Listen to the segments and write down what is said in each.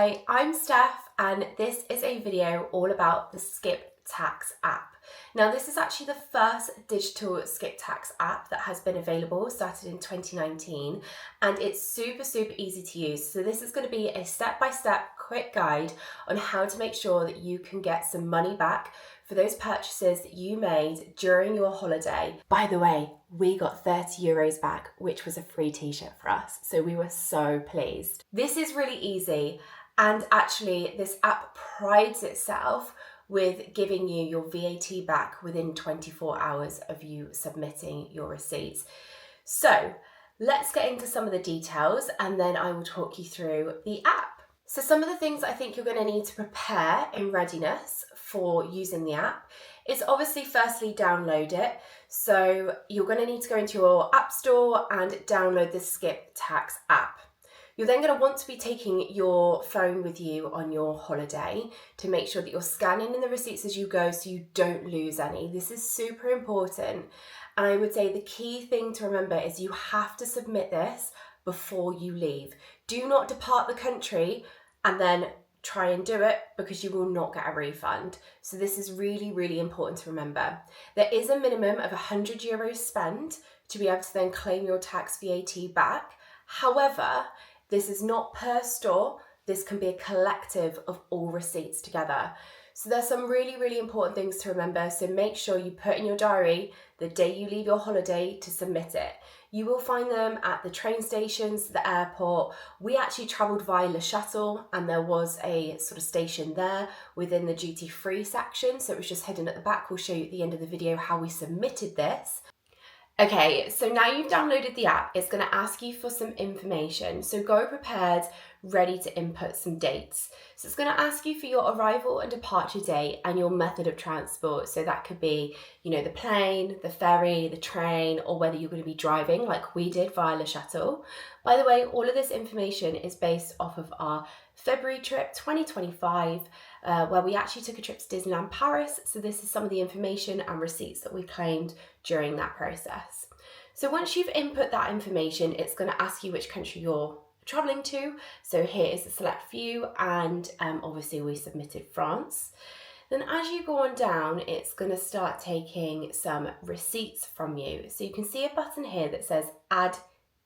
Hi, I'm Steph and this is a video all about the SkipTax app. Now this is actually the first digital SkipTax app that has been available, started in 2019, and it's super easy to use. So this is going to be a step-by-step quick guide on how to make sure that you can get some money back for those purchases that you made during your holiday. By the way, we got 30 euros back, which was a free t-shirt for us. So we were so pleased. This is really easy. And actually this app prides itself with giving you your VAT back within 24 hours of you submitting your receipts. So let's get into some of the details and then I will talk you through the app. So some of the things I think you're going to need to prepare in readiness for using the app is obviously firstly download it. So you're going to need to go into your app store and download the SkipTax app. You're then going to want to be taking your phone with you on your holiday to make sure that you're scanning in the receipts as you go so you don't lose any. This is super important. And I would say the key thing to remember is you have to submit this before you leave. Do not depart the country and then try and do it because you will not get a refund. So this is really important to remember. There is a minimum of 100 euros spent to be able to then claim your tax VAT back. However, this is not per store. This can be a collective of all receipts together. So there's some really important things to remember. So make sure you put in your diary the day you leave your holiday to submit it. You will find them at the train stations, the airport. We actually travelled via Le Shuttle and there was a sort of station there within the duty-free section. So it was just hidden at the back. We'll show you at the end of the video how we submitted this. Okay, so now you've downloaded the app, it's going to ask you for some information. So go prepared, ready to input some dates. So it's going to ask you for your arrival and departure date and your method of transport. So that could be, the plane, the ferry, the train, or whether you're going to be driving like we did via Le Shuttle. By the way, all of this information is based off of our February trip 2025, where we actually took a trip to Disneyland Paris. So this is some of the information and receipts that we claimed during that process. So once you've input that information, it's going to ask you which country you're traveling to. So here is the select few, and obviously we submitted France. Then as you go on down, it's going to start taking some receipts from you. So you can see a button here that says add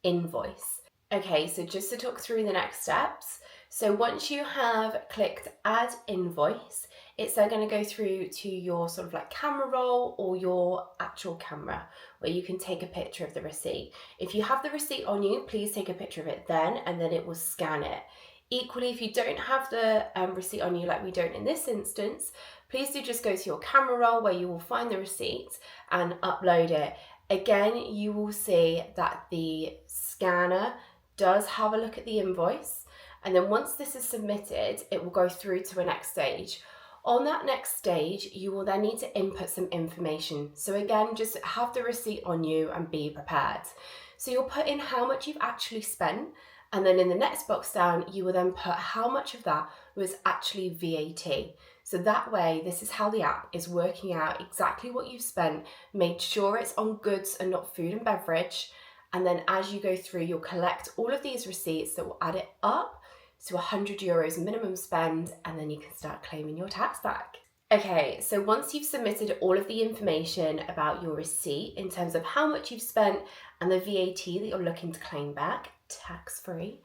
invoice. Okay, so just to talk through the next steps. So once you have clicked add invoice, it's then going to go through to your sort of like camera roll or your actual camera where you can take a picture of the receipt. If you have the receipt on you, please take a picture of it then, and then it will scan it. Equally, if you don't have the receipt on you like we don't in this instance, please do just go to your camera roll where you will find the receipt and upload it. Again, you will see that the scanner does have a look at the invoice. And then once this is submitted, it will go through to a next stage. On that next stage, you will then need to input some information. So again, just have the receipt on you and be prepared. So you'll put in how much you've actually spent. And then in the next box down, you will then put how much of that was actually VAT. So that way, this is how the app is working out exactly what you've spent, made sure it's on goods and not food and beverage. And then as you go through, you'll collect all of these receipts that will add it up to 100 euros minimum spend, and then you can start claiming your tax back. Okay, so once you've submitted all of the information about your receipt in terms of how much you've spent and the VAT that you're looking to claim back, tax-free,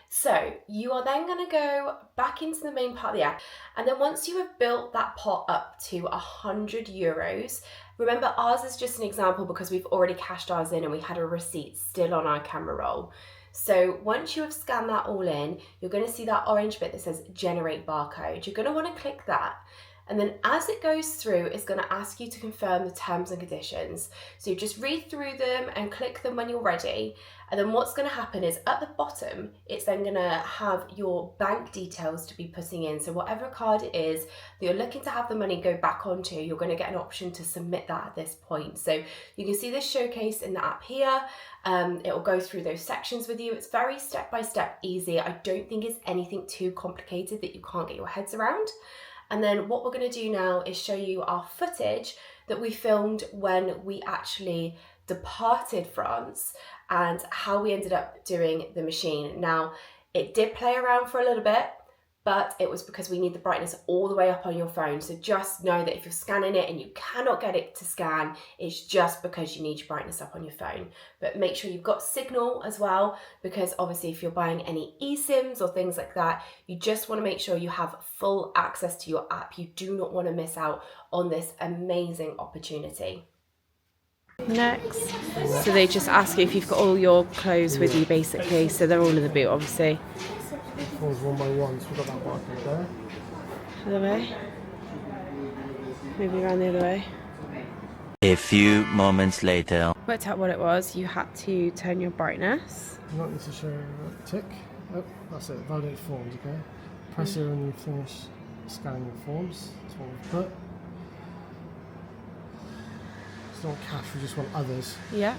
so you are then going to go back into the main part of the app, and then once you have built that pot up to 100 euros, remember ours is just an example because we've already cashed ours in and we had a receipt still on our camera roll. So once you have scanned that all in, you're going to see that orange bit that says generate barcode. You're going to want to click that. And then as it goes through, it's going to ask you to confirm the terms and conditions. So you just read through them and click them when you're ready. And then what's going to happen is at the bottom, it's then going to have your bank details to be putting in. So whatever card it is that you're looking to have the money go back onto, you're going to get an option to submit that at this point. So you can see this showcased in the app here. It will go through those sections with you. It's very step-by-step easy. I don't think it's anything too complicated that you can't get your heads around. And then what we're going to do now is show you our footage that we filmed when we actually departed France and how we ended up doing the machine. Now, it did play around for a little bit, but it was because we need the brightness all the way up on your phone. So just know that if you're scanning it and you cannot get it to scan, it's just because you need your brightness up on your phone. But make sure you've got signal as well, because obviously if you're buying any eSIMs or things like that, you just want to make sure you have full access to your app. You do not want to miss out on this amazing opportunity. Next, so they just ask you if you've got all your clothes with you basically, so they're all in the boot obviously. Falls one by one, so we've got that barcode there. Other way. Maybe around the other way. A few moments later. Worked out what it was. You had to turn your brightness. You don't need to show a tick. Oh, that's it. Validate forms, okay? Press here when you finish scanning your forms. That's what we've put. It's not cash, we just want others. Yeah.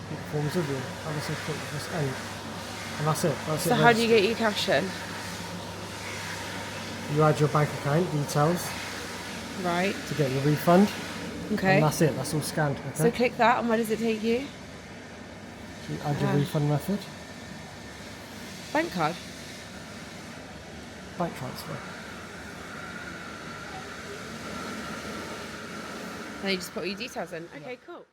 Put the forms with you. And that's it, this end. And that's it. That's So it. how do you get your cash in? You add your bank account details Right. to get your refund. Okay. And that's it. That's all scanned. Okay? So click that, and where does it take you? So you add your refund method. Bank card. Bank transfer. And you just put all your details in. Okay, cool.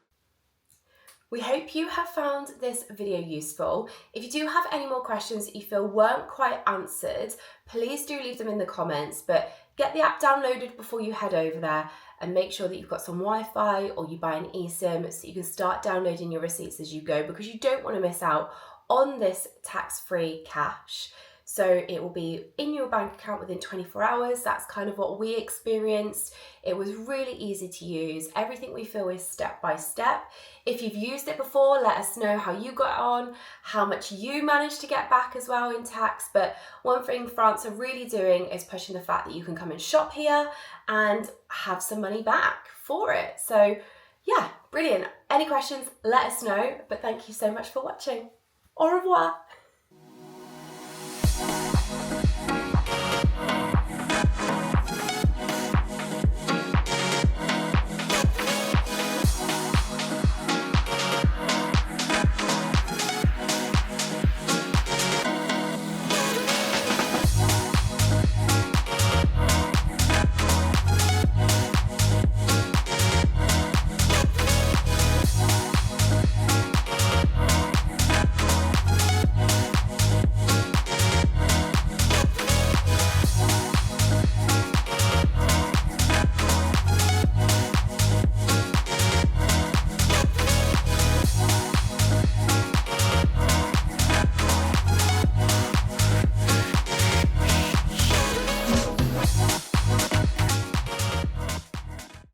We hope you have found this video useful. If you do have any more questions that you feel weren't quite answered, please do leave them in the comments, but get the app downloaded before you head over there, and make sure that you've got some Wi-Fi or you buy an eSIM so you can start downloading your receipts as you go, because you don't want to miss out on this tax-free cash. So it will be in your bank account within 24 hours. That's kind of what we experienced. It was really easy to use. Everything we feel is step by step. If you've used it before, let us know how you got on, how much you managed to get back as well in tax. But one thing France are really doing is pushing the fact that you can come and shop here and have some money back for it. So yeah, brilliant. Any questions, let us know. But thank you so much for watching. Au revoir.